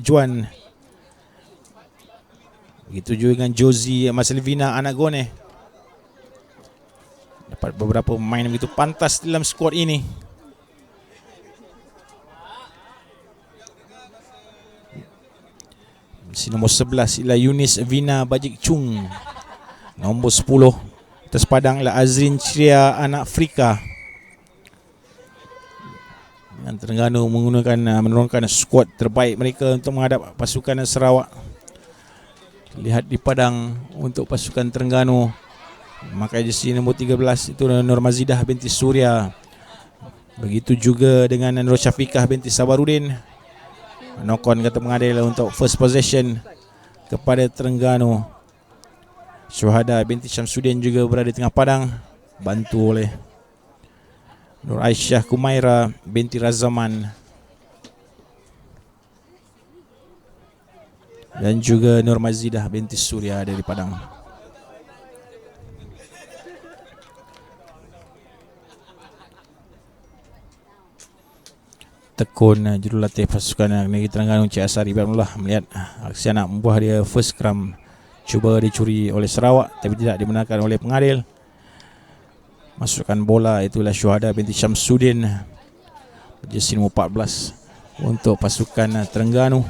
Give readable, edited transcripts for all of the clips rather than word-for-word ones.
Juan. Begitu juga dengan Josie Marcelvina Anagone. Dapat beberapa pemain begitu pantas dalam skuad ini. Nombor 11 ialah Yunis Vina Bajik Chung. Nombor 10 atas padang ialah Azrin Chria anak Afrika. Yang Terengganu menurunkan skuad terbaik mereka untuk menghadap pasukan Sarawak. Lihat di padang untuk pasukan Terengganu. Maka jersey nombor 13 itu Nur Mazidah binti Surya. Begitu juga dengan Nur Syafiqah binti Sabarudin. Nokon kata mengadil untuk first possession kepada Terengganu. Syuhada binti Syamsuddin juga berada di tengah padang, bantu oleh Nur Aisyah Kumaira binti Razaman dan juga Nur Mazidah binti Surya dari padang. Tekun jurulatih pasukan Negeri Terengganu Encik Asari Ibadullah melihat aksi anak buah dia first scrum cuba dicuri oleh Sarawak tapi tidak dibenarkan oleh pengadil. Masukkan bola itulah Syuhada binti Syamsuddin, jersey nombor 14 untuk pasukan Terengganu.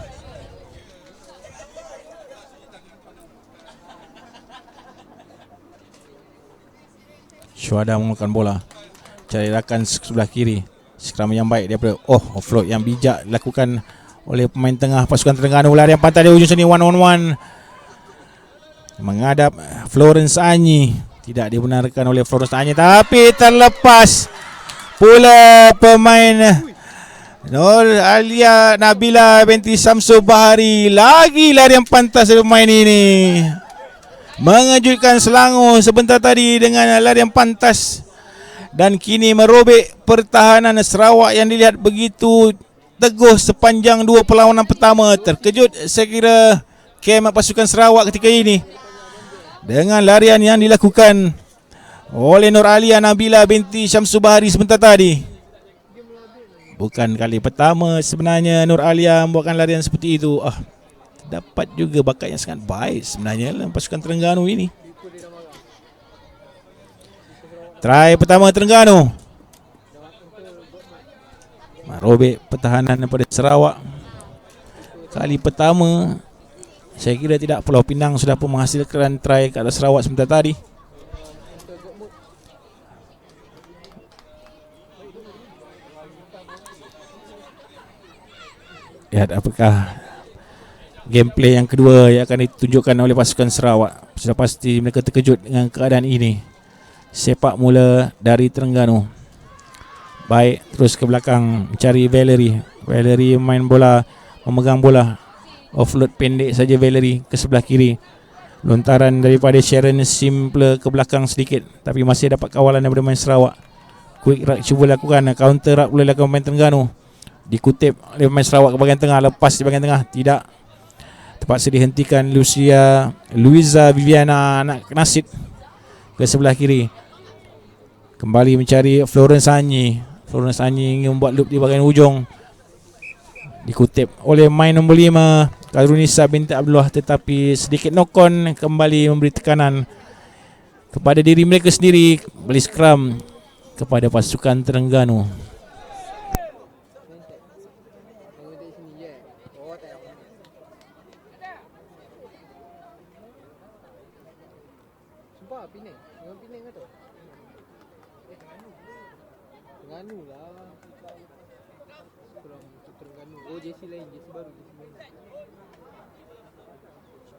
Syuhada menggunakan bola, cari rakan sebelah kiri. Skram yang baik daripada offload yang bijak dilakukan oleh pemain tengah pasukan Terengganu. Larian pantai di ujung sini, one on one menghadap Florence Anyi. Tidak dibenarkan oleh Florence Anyi tapi terlepas pula pemain Nur Alia Nabila binti Samsul Bahari. Lagi larian pantas dari pemain ini, mengejutkan Selangor sebentar tadi dengan larian pantas dan kini merobek pertahanan Sarawak yang dilihat begitu teguh sepanjang dua perlawanan pertama. Terkejut saya kira kem pasukan Sarawak ketika ini dengan larian yang dilakukan oleh Nur Alia Nabila binti Syamsul Bahari sebentar tadi. Bukan kali pertama sebenarnya Nur Alia membuatkan larian seperti itu. Dapat juga bakat yang sangat baik sebenarnya dalam pasukan Terengganu ini. Try pertama Terengganu, merobek pertahanan daripada Sarawak. Kali pertama saya kira tidak, Pulau Pinang sudah pun menghasilkan try ke arah Sarawak sebentar tadi. Lihat apakah gameplay yang kedua yang akan ditunjukkan oleh pasukan Sarawak. Sudah pasti mereka terkejut dengan keadaan ini. Sepak mula dari Terengganu. Baik, terus ke belakang mencari Valerie. Valerie main bola, memegang bola. Offload pendek saja Valerie ke sebelah kiri. Lontaran daripada Sharon simple ke belakang sedikit, tapi masih dapat kawalan daripada main Sarawak. Quick ruck cuba lakukan, counter ruck boleh lakukan main Terengganu. Dikutip oleh main Sarawak ke bahagian tengah, lepas di bahagian tengah, tidak. Terpaksa dihentikan Luiza Viviana anak Nasid ke sebelah kiri. Kembali mencari Florence Anyi. Florence Anyi ingin membuat loop di bahagian ujung. Dikutip oleh main nombor 5 Karunisa binti Abdullah, tetapi sedikit nokon kembali memberi tekanan kepada diri mereka sendiri. Beli scrum kepada pasukan Terengganu.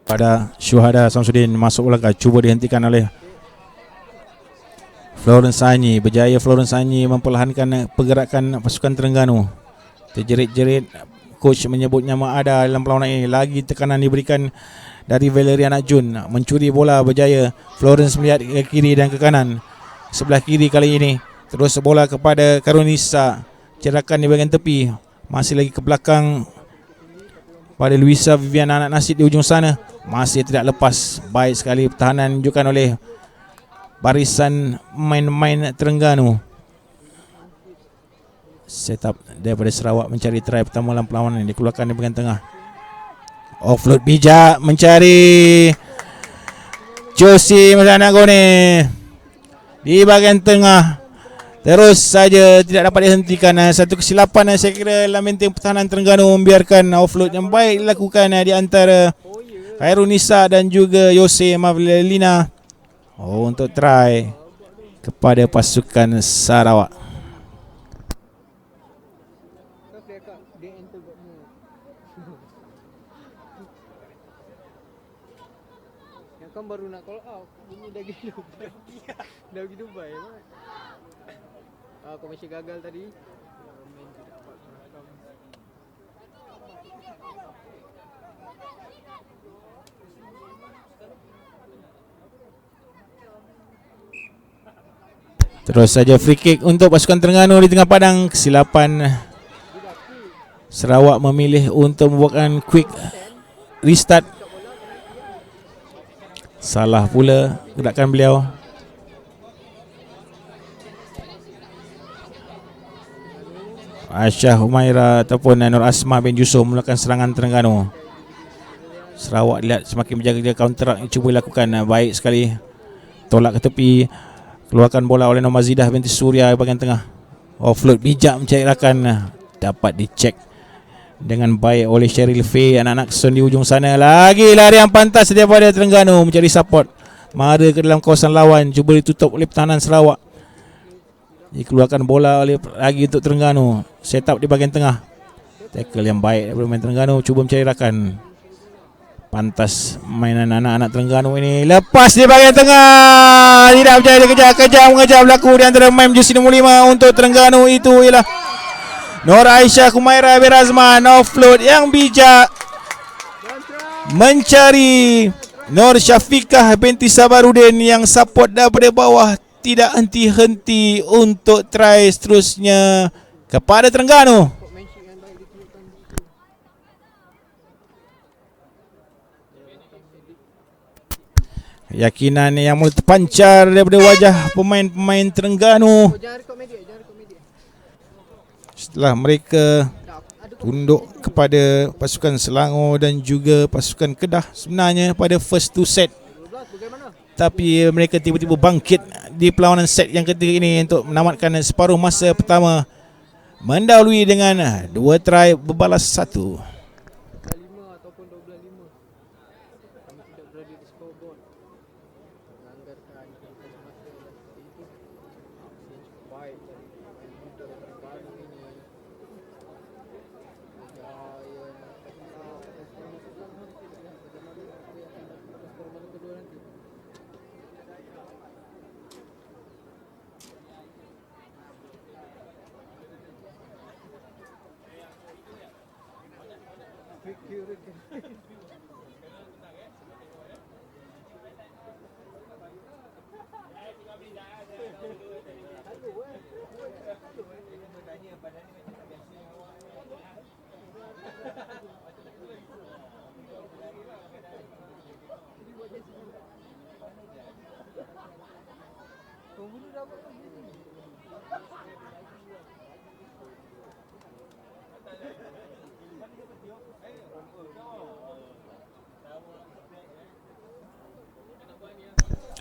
Pada Syuhada Samsudin masuk belakang, cuba dihentikan oleh Florence Anyi. Berjaya Florence Anyi memperlahankan pergerakan pasukan Terengganu. Terjerit-jerit coach menyebut nama ada dalam perlawanan ini. Lagi tekanan diberikan dari Valerie Anak Jun. Mencuri bola berjaya Florence melihat ke kiri dan ke kanan. Sebelah kiri kali ini terus bola kepada Karunisa. Cerakan di bahagian tepi. Masih lagi ke belakang pada Luisa Viviana anak Nasid di ujung sana. Masih tidak lepas. Baik sekali pertahanan ditunjukkan oleh barisan main-main Terengganu. Setup daripada Sarawak mencari try pertama dalam perlawanan, dikeluarkan di bahagian tengah. Offload bijak mencari Josie Masana Gone di bahagian tengah. Terus saja tidak dapat dihentikan. Satu kesilapan saya kira dalam benteng pertahanan Terengganu, membiarkan offload yang baik dilakukan di antara Khairunisa dan juga Yose Mavlina untuk try kepada pasukan Sarawak. Yang kan baru nak call out, ini dah pergi Dubai. Dah pergi Dubai. Kau masih gagal tadi. Terus saja free kick untuk pasukan Terengganu di tengah padang. Kesilapan Sarawak memilih untuk membuatkan quick restart. Salah pula gerakan beliau. Aisyah Humaira ataupun Nur Asma bin Yusuf melakukan serangan Terengganu. Sarawak lihat semakin menjaga counter yang cuba dilakukan. Baik sekali. Tolak ke tepi. Keluarkan bola oleh Nur Zidah binti Suria bahagian tengah. Offload bijak mencairkan. Dapat dicek dengan baik oleh Cheryl Fay. Anak-anak Sun di ujung sana. Lagi larian pantas daripada Terengganu mencari support. Mara ke dalam kawasan lawan. Cuba ditutup oleh pertahanan Sarawak. Dikeluarkan bola oleh lagi untuk Terengganu. Set up di bahagian tengah. Tackle yang baik daripada pemain Terengganu. Cuba mencairkan. Pantas mainan anak-anak Terengganu ini. Lepas di bahagian tengah. Tidak berjaya dikejar mengejar berlaku di antara main jersey nombor 5 untuk Terengganu. Itu ialah Nur Aisyah Kumaira bin Razman. Offload yang bijak mencari Nur Syafiqah binti Sabarudin yang support daripada bawah. Tidak henti-henti untuk try seterusnya kepada Terengganu. Keyakinan yang mulai terpancar daripada wajah pemain-pemain Terengganu setelah mereka tunduk kepada pasukan Selangor dan juga pasukan Kedah sebenarnya pada first two set. Tapi mereka tiba-tiba bangkit di perlawanan set yang ketiga ini untuk menamatkan separuh masa pertama, mendahului dengan 2 try berbalas 1.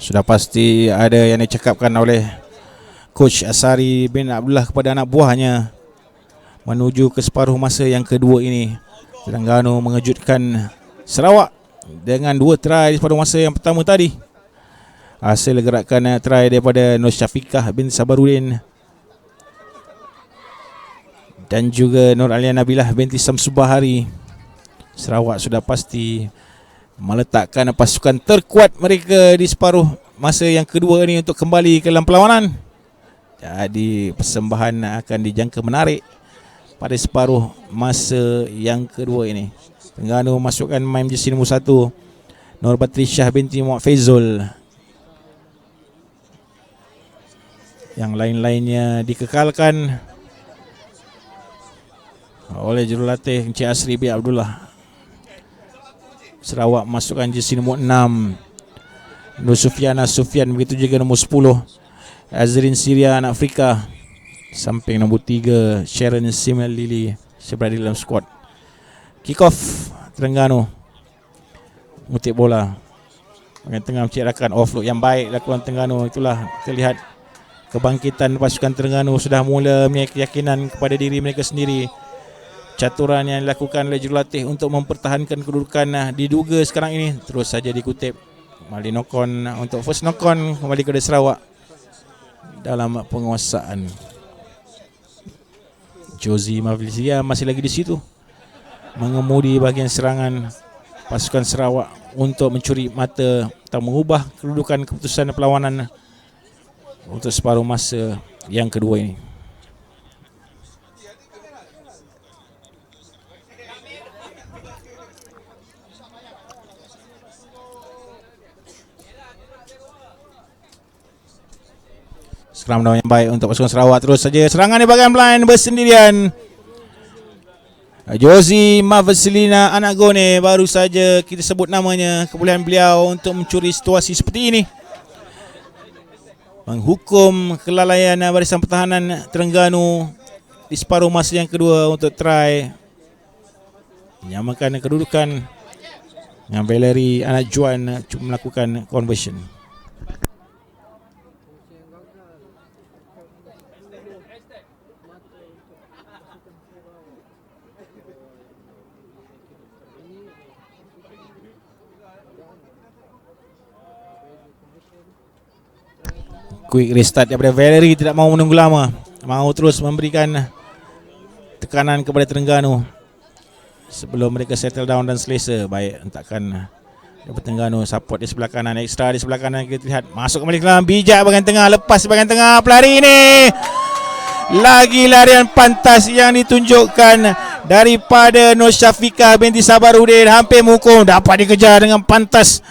Sudah pasti ada yang dicakapkan oleh Coach Asari bin Abdullah kepada anak buahnya menuju ke separuh masa yang kedua ini. Terengganu mengejutkan Sarawak dengan 2 try di separuh masa yang pertama tadi. Hasil gerakan try daripada Nur Syafiqah bin Sabarudin dan juga Nur Alia Nabilah binti Samsu Bahari. Sarawak sudah pasti meletakkan pasukan terkuat mereka di separuh masa yang kedua ini untuk kembali ke dalam perlawanan. Jadi persembahan akan dijangka menarik pada separuh masa yang kedua ini. Terengganu masukkan main jersey nombor 1 Nur Batrisyah binti Muhammad Faizul. Yang lain-lainnya dikekalkan oleh jurulatih Encik Asri bin Abdullah. Sarawak masukkan jersey nombor 6 Nur Sufiana Sufian, begitu juga nombor 10 Azrin Syria anak Afrika. Samping nombor 3 Sharon Simel Lili berada dalam skuad. Kick off Terengganu mengutip bola. Bahagian tengah menciptakan offload yang baik lakukan Terengganu. Itulah kita lihat kebangkitan pasukan Terengganu sudah mula memiliki keyakinan kepada diri mereka sendiri. Caturan yang dilakukan oleh jurulatih untuk mempertahankan kedudukan diduga sekarang ini terus saja dikutip. Kembali knock-on untuk first knock-on kembali kepada Sarawak dalam penguasaan. Josie Mavizia masih lagi di situ mengemudi bahagian serangan pasukan Sarawak untuk mencuri mata atau mengubah kedudukan keputusan perlawanan untuk separuh masa yang kedua ini. Scrum down yang baik untuk pasukan Sarawak. Terus saja serangan di bahagian blind bersendirian. Josie Mavasilina Anagone, baru saja kita sebut namanya. Kebolehan beliau untuk mencuri situasi seperti ini, menghukum kelalaian barisan pertahanan Terengganu di separuh masa yang kedua untuk try menyamakan kedudukan dengan Valerie anak Juan melakukan conversion. Quick restart daripada Valerie, tidak mahu menunggu lama, mahu terus memberikan tekanan kepada Terengganu sebelum mereka settle down dan selesa. Baik, hentakkan daripada Terengganu support di sebelah kanan, extra di sebelah kanan. Kita lihat masuk kembali ke dalam, bijak bahagian tengah, lepas bahagian tengah, pelari ini lagi larian pantas yang ditunjukkan daripada Nur Syafiqah binti Sabarudin, hampir menghukum, dapat dikejar dengan pantas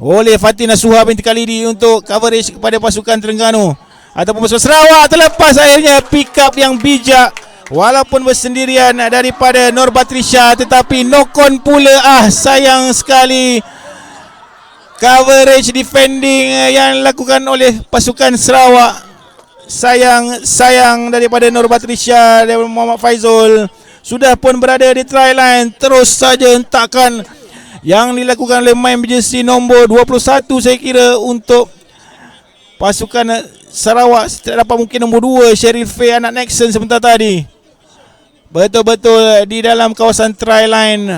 oleh Fatina Suha binti Khalidi untuk coverage kepada pasukan Terengganu ataupun pasukan Sarawak. Terlepas akhirnya pick up yang bijak walaupun bersendirian daripada Nur Batrisha, tetapi knock-on pula. Sayang sekali coverage defending yang dilakukan oleh pasukan Sarawak. Sayang daripada Nur Batrisha dan Muhammad Faizul. Sudah pun berada di try line, terus saja hentakkan yang dilakukan oleh main jersey nombor 21 saya kira untuk pasukan Sarawak. Tidak dapat mungkin nombor 2 Sherif Faye anak Nexon sebentar tadi. Betul-betul di dalam kawasan try line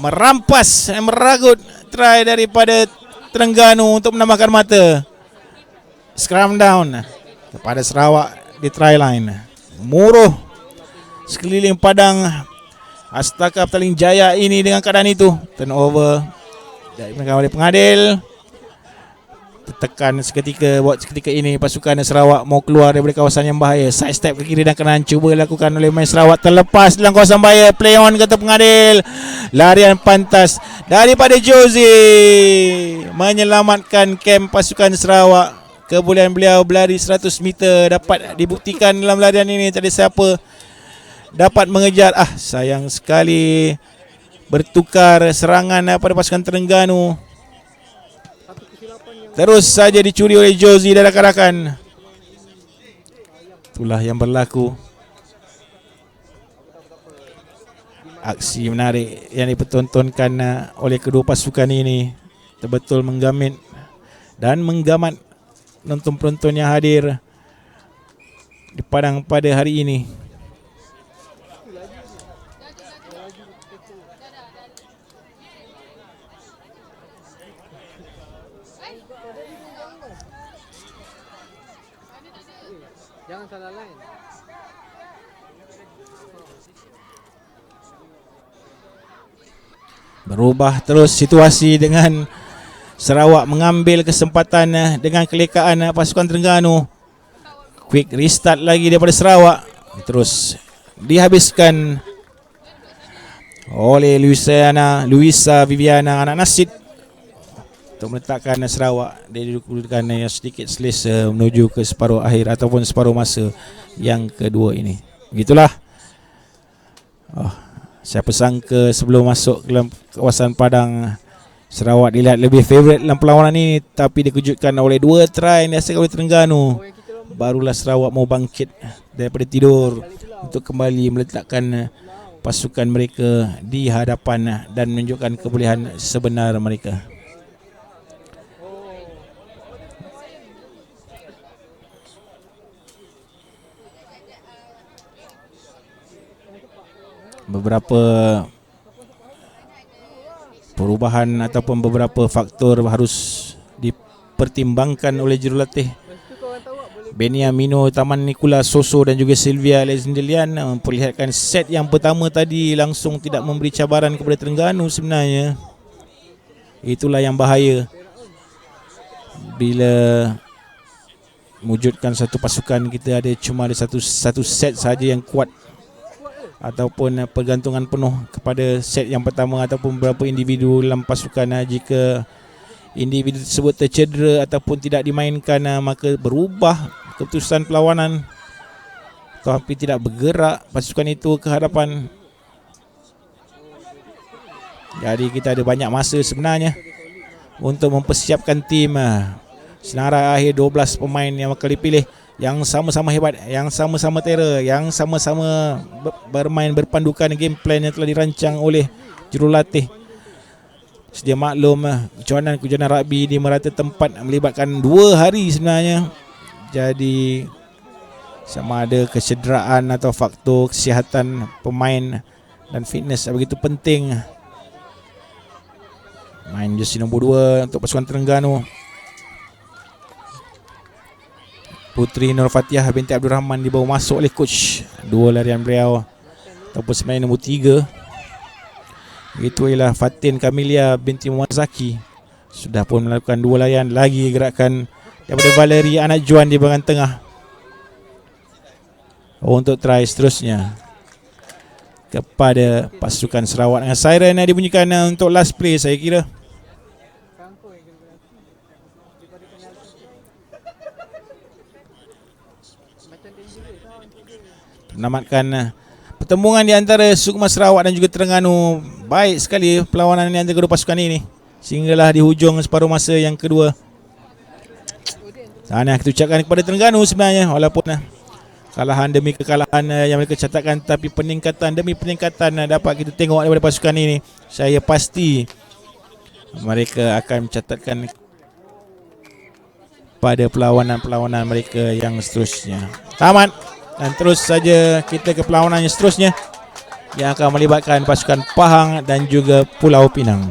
merampas, meragut try daripada Terengganu untuk menambahkan mata. Scrum down kepada Sarawak di try line. Muruh sekeliling padang Astaka Petaling Jaya ini dengan keadaan itu. Turnover dari pengadil. Tertekan seketika, buat seketika ini pasukan Sarawak mau keluar daripada kawasan yang bahaya. Side step ke kiri dan kanan cuba lakukan oleh main Sarawak, terlepas dalam kawasan bahaya. Play on kata pengadil. Larian pantas daripada Josie menyelamatkan kamp pasukan Sarawak. Kebolehan beliau berlari 100 meter dapat dibuktikan dalam larian ini. Tak ada siapa dapat mengejar. Sayang sekali bertukar serangan pada pasukan Terengganu. Terus saja dicuri oleh Josie dan rakan-rakan. Itulah yang berlaku. Aksi menarik yang dipertontonkan oleh kedua pasukan ini betul-betul menggamit dan menggamat penonton-penonton yang hadir di padang pada hari ini. Jangan salah lain. Berubah terus situasi dengan Sarawak mengambil kesempatan dengan kelekaan pasukan Terengganu. Quick restart lagi daripada Sarawak, terus dihabiskan oleh Luisa Viviana anak Nasid untuk meletakkan Sarawak dari kedudukan yang sedikit selesa menuju ke separuh akhir ataupun separuh masa yang kedua ini. Begitulah. Siapa sangka sebelum masuk ke dalam kawasan padang Sarawak dilihat lebih favourite dalam perlawanan ini, tapi dikejutkan oleh 2 try yang dihasilkan oleh Terengganu. Barulah Sarawak mau bangkit daripada tidur untuk kembali meletakkan pasukan mereka di hadapan dan menunjukkan kebolehan sebenar mereka. Beberapa perubahan ataupun beberapa faktor harus dipertimbangkan oleh jurulatih Beniamino Taman Nicola Soso dan juga Sylvia Alexandrian. Memperlihatkan set yang pertama tadi langsung tidak memberi cabaran kepada Terengganu sebenarnya. Itulah yang bahaya bila wujudkan satu pasukan kita cuma ada satu set saja yang kuat, ataupun pergantungan penuh kepada set yang pertama ataupun beberapa individu dalam pasukan. Jika individu tersebut tercedera ataupun tidak dimainkan, maka berubah keputusan perlawanan, tapi tidak bergerak pasukan itu ke hadapan. Jadi kita ada banyak masa sebenarnya untuk mempersiapkan tim. Senarai akhir 12 pemain yang bakal dipilih, yang sama-sama hebat, yang sama-sama terror, yang sama-sama bermain berpandukan game plan yang telah dirancang oleh jurulatih. Sedia maklum, kejohanan rugby di merata tempat melibatkan 2 hari sebenarnya. Jadi sama ada kecederaan atau faktor kesihatan pemain dan fitness begitu penting. Main jersey nombor 2 untuk pasukan Terengganu, Putri Nur Fatihah binti Abdul Rahman dibawa masuk oleh coach. 2 larian beliau ataupun sebenarnya nombor 3 itu ialah Fatin Kamilia binti Muhammad Zaki. Sudah pun melakukan 2 larian lagi, gerakan daripada Valerie anak Juan di bahagian tengah untuk try seterusnya kepada pasukan Sarawak. Dengan siren yang dibunyikan untuk last play, saya kira menamatkan pertemuan di antara Sukma Sarawak dan juga Terengganu. Baik sekali perlawanan di antara kedua pasukan ini sehinggalah di hujung separuh masa yang kedua. Sana kita ucapkan kepada Terengganu sebenarnya, walaupun kalahan demi kekalahan yang mereka catatkan, tapi peningkatan demi peningkatan dapat kita tengok daripada pasukan ini. Saya pasti mereka akan mencatatkan pada perlawanan-perlawanan mereka yang seterusnya. Tamat. Dan terus saja kita ke perlawanan yang seterusnya yang akan melibatkan pasukan Pahang dan juga Pulau Pinang.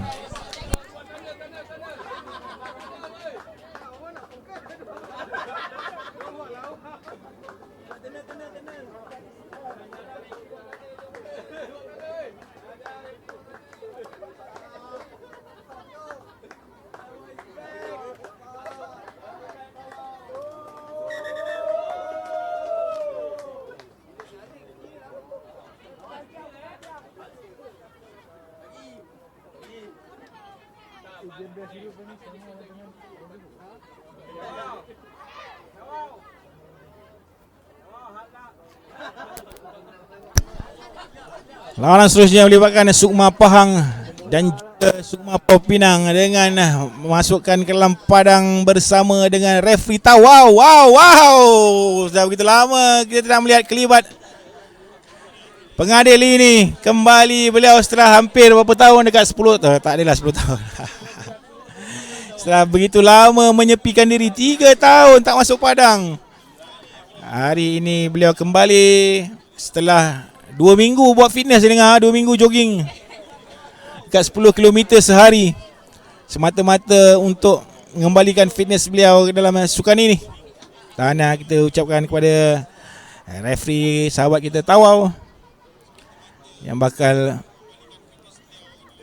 Lawanan seterusnya melibatkan Sukma Pahang dan juga Sukma Pulau Pinang dengan memasukkan ke dalam padang bersama dengan referee tahu. Wow. Sudah begitu lama kita tidak melihat kelibat pengadil ini. Kembali beliau setelah hampir berapa tahun, dekat 10 tak adalah 10 tahun. Setelah begitu lama menyepikan diri 3 tahun tak masuk padang. Hari ini beliau kembali setelah 2 minggu buat fitness. Saya dengar 2 minggu jogging dekat 10 km sehari, semata-mata untuk mengembalikan fitness beliau ke dalam sukan ini. Tahniah kita ucapkan kepada referee sahabat kita Tawau yang bakal